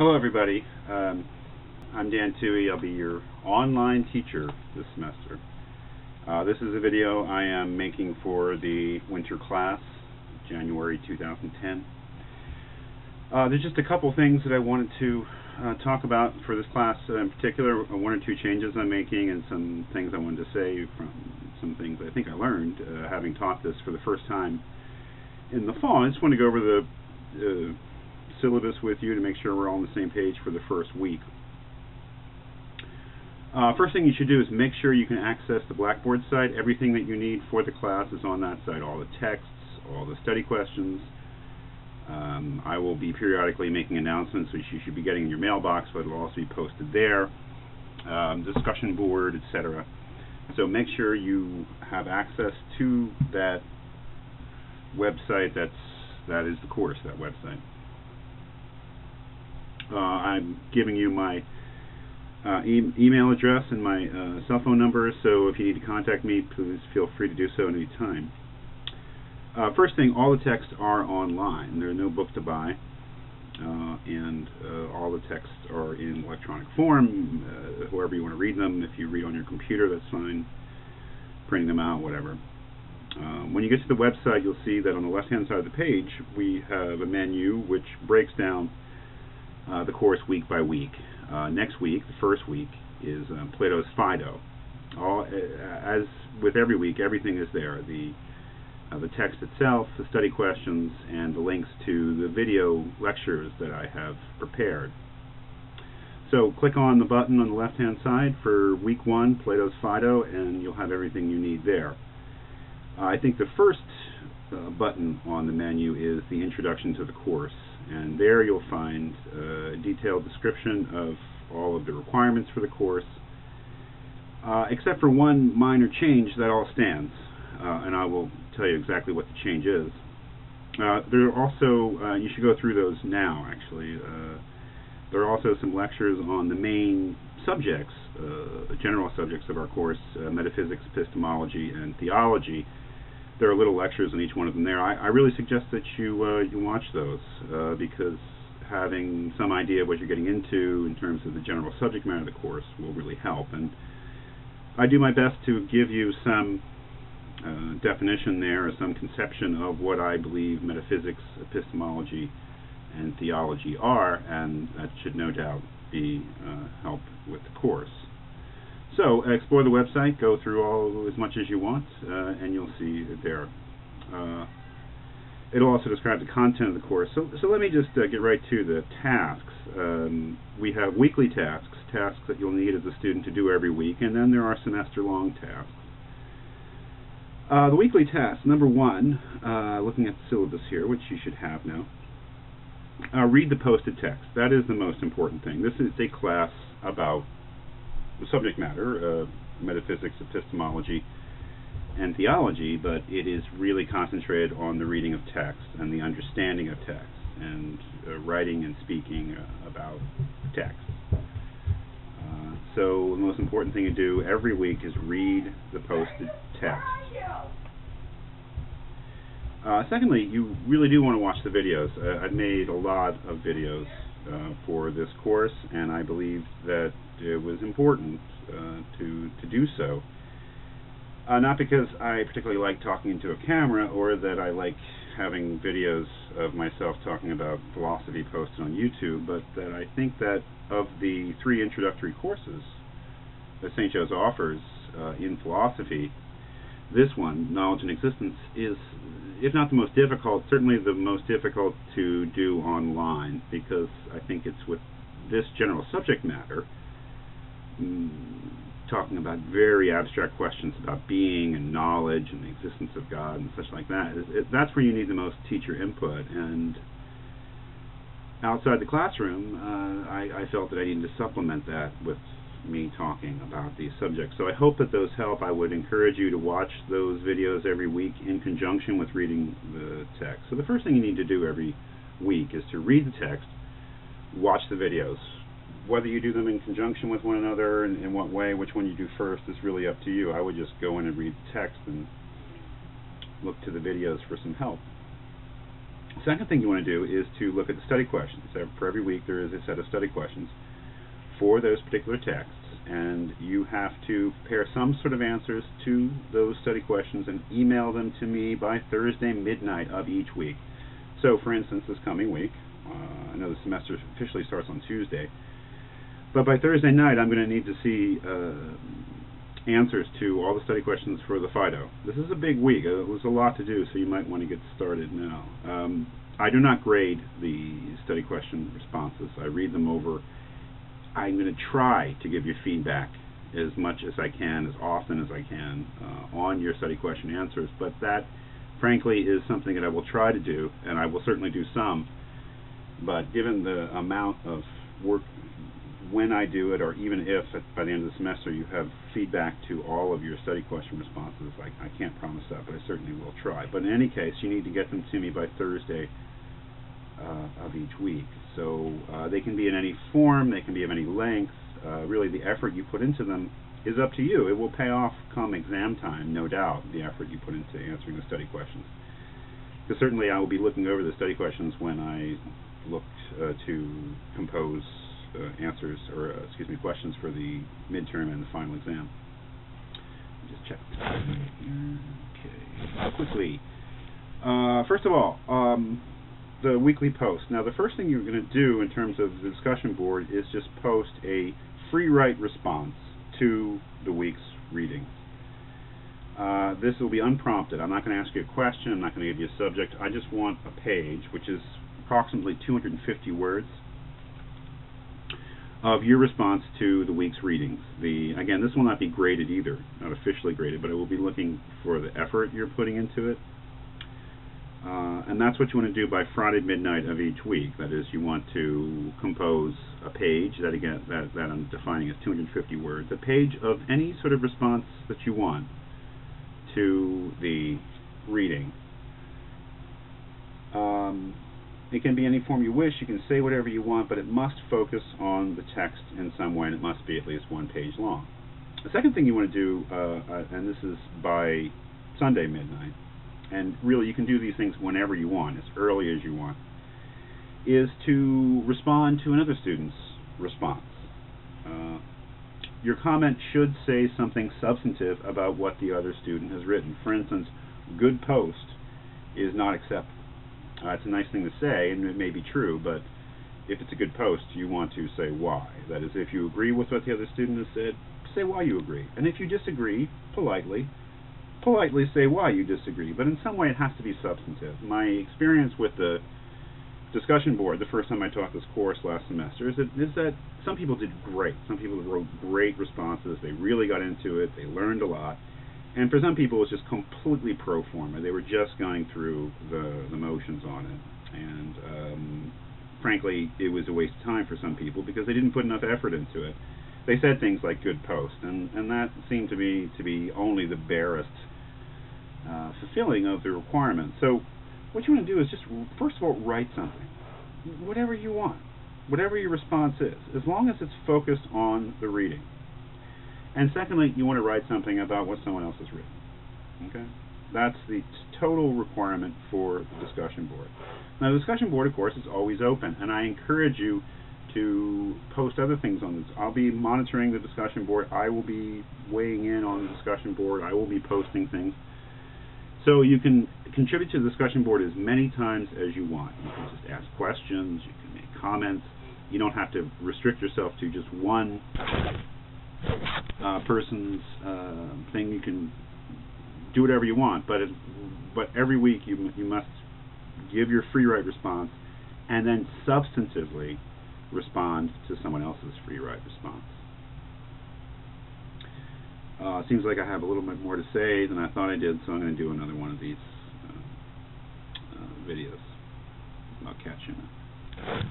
Hello everybody, I'm Dan Toohey. I'll be your online teacher this semester. This is a video I am making for the winter class, January 2010. There's just a couple things that I wanted to talk about for this class in particular, one or two changes I'm making and some things I wanted to say from some things I think I learned having taught this for the first time in the fall. I just want to go over the syllabus with you to make sure we're all on the same page for the first week. First thing you should do is make sure you can access the Blackboard site. Everything that you need for the class is on that site. All the texts, all the study questions. I will be periodically making announcements which you should be getting in your mailbox, but it will also be posted there. Discussion board, etc. So make sure you have access to that website. That is the course, that website. I'm giving you my email address and my cell phone number, so if you need to contact me, please feel free to do so at any time. First thing, all the texts are online. There are no books to buy, and all the texts are in electronic form, wherever you want to read them. If you read on your computer, that's fine. Printing them out, whatever. When you get to the website, you'll see that on the left-hand side of the page, we have a menu which breaks down the course week by week. Next week, the first week, is Plato's Phaedo. As with every week, everything is there. The text itself, the study questions, and the links to the video lectures that I have prepared. So click on the button on the left-hand side for week 1, Plato's Phaedo, and you'll have everything you need there. I think the first button on the menu is the introduction to the course, and there you'll find a detailed description of all of the requirements for the course, except for one minor change. That all stands, and I will tell you exactly what the change is. There are also, you should go through those now actually, there are also some lectures on the main subjects, general subjects of our course, metaphysics, epistemology, and theology. There are little lectures on each one of them there. I really suggest that you watch those because having some idea of what you're getting into in terms of the general subject matter of the course will really help. And I do my best to give you some definition there, or some conception of what I believe metaphysics, epistemology, and theology are, and that should no doubt be help with the course. So explore the website, go through as much as you want, and you'll see it there. It'll also describe the content of the course. So let me just get right to the tasks. We have weekly tasks that you'll need as a student to do every week, and then there are semester-long tasks. The weekly tasks, number 1, looking at the syllabus here, which you should have now, read the posted text. That is the most important thing. This is a class about the subject matter, metaphysics, epistemology, and theology, but it is really concentrated on the reading of text and the understanding of text and writing and speaking about text. So the most important thing to do every week is read the posted text. Secondly, you really do want to watch the videos. I've made a lot of videos for this course, and I believe that it was important to do so. Not because I particularly like talking into a camera or that I like having videos of myself talking about philosophy posted on YouTube, but that I think that of the 3 introductory courses that St. Joe's offers in philosophy, this one, Knowledge and Existence, is, if not the most difficult, certainly the most difficult to do online, because I think it's with this general subject matter, talking about very abstract questions about being and knowledge and the existence of God and such like that, that's where you need the most teacher input. And outside the classroom, I felt that I needed to supplement that with me talking about these subjects. So I hope that those help. I would encourage you to watch those videos every week in conjunction with reading the text. So the first thing you need to do every week is to read the text, watch the videos. Whether you do them in conjunction with one another and in what way, which one you do first, is really up to you. I would just go in and read the text and look to the videos for some help. Second thing you want to do is to look at the study questions. For every week there is a set of study questions for those particular texts, and you have to prepare some sort of answers to those study questions and email them to me by Thursday midnight of each week. So for instance, this coming week, I know the semester officially starts on Tuesday, but by Thursday night I'm going to need to see answers to all the study questions for the FIDO. This is a big week. It was a lot to do, so you might want to get started now. I do not grade the study question responses. I read them over. I'm going to try to give you feedback as much as I can, as often as I can, on your study question answers, but that, frankly, is something that I will try to do, and I will certainly do some, but given the amount of work when I do it, or even if by the end of the semester you have feedback to all of your study question responses, I can't promise that, but I certainly will try. But in any case, you need to get them to me by Thursday of each week. So they can be in any form, they can be of any length. Really, the effort you put into them is up to you. It will pay off come exam time, no doubt, the effort you put into answering the study questions. Because certainly I will be looking over the study questions when I look to compose answers, or questions for the midterm and the final exam. Just check this out here. Okay. Quickly. First of all, the weekly post. Now, the first thing you're going to do in terms of the discussion board is just post a free write response to the week's readings. This will be unprompted. I'm not going to ask you a question. I'm not going to give you a subject. I just want a page, which is approximately 250 words, of your response to the week's readings. Again, this will not be graded either, not officially graded, but I will be looking for the effort you're putting into it. And that's what you want to do by Friday midnight of each week. That is, you want to compose a page, that again, that I'm defining as 250 words, a page of any sort of response that you want to the reading. It can be any form you wish. You can say whatever you want, but it must focus on the text in some way, and it must be at least one page long. The second thing you want to do, and this is by Sunday midnight, and really you can do these things whenever you want, as early as you want, is to respond to another student's response. Your comment should say something substantive about what the other student has written. For instance, good post is not acceptable. It's a nice thing to say, and it may be true, but if it's a good post, you want to say why. That is, if you agree with what the other student has said, say why you agree. And if you disagree, politely say why you disagree. But in some way, it has to be substantive. My experience with the discussion board, the first time I taught this course last semester, is that some people did great. Some people wrote great responses. They really got into it. They learned a lot. And for some people, it was just completely pro forma. They were just going through the motions on it. And frankly, it was a waste of time for some people because they didn't put enough effort into it. They said things like good post, and that seemed to me to be only the barest fulfilling of the requirement. So what you want to do is just, first of all, write something. Whatever you want. Whatever your response is. As long as it's focused on the reading. And secondly, you want to write something about what someone else has written. Okay? That's the total requirement for the discussion board. Now, the discussion board, of course, is always open, and I encourage you to post other things on this. I'll be monitoring the discussion board. I will be weighing in on the discussion board. I will be posting things. So you can contribute to the discussion board as many times as you want. You can just ask questions. You can make comments. You don't have to restrict yourself to just one person's thing. You can do whatever you want, but every week you must give your free write response and then substantively respond to someone else's free write response. Seems like I have a little bit more to say than I thought I did, so I'm going to do another one of these videos. I'll catch you now.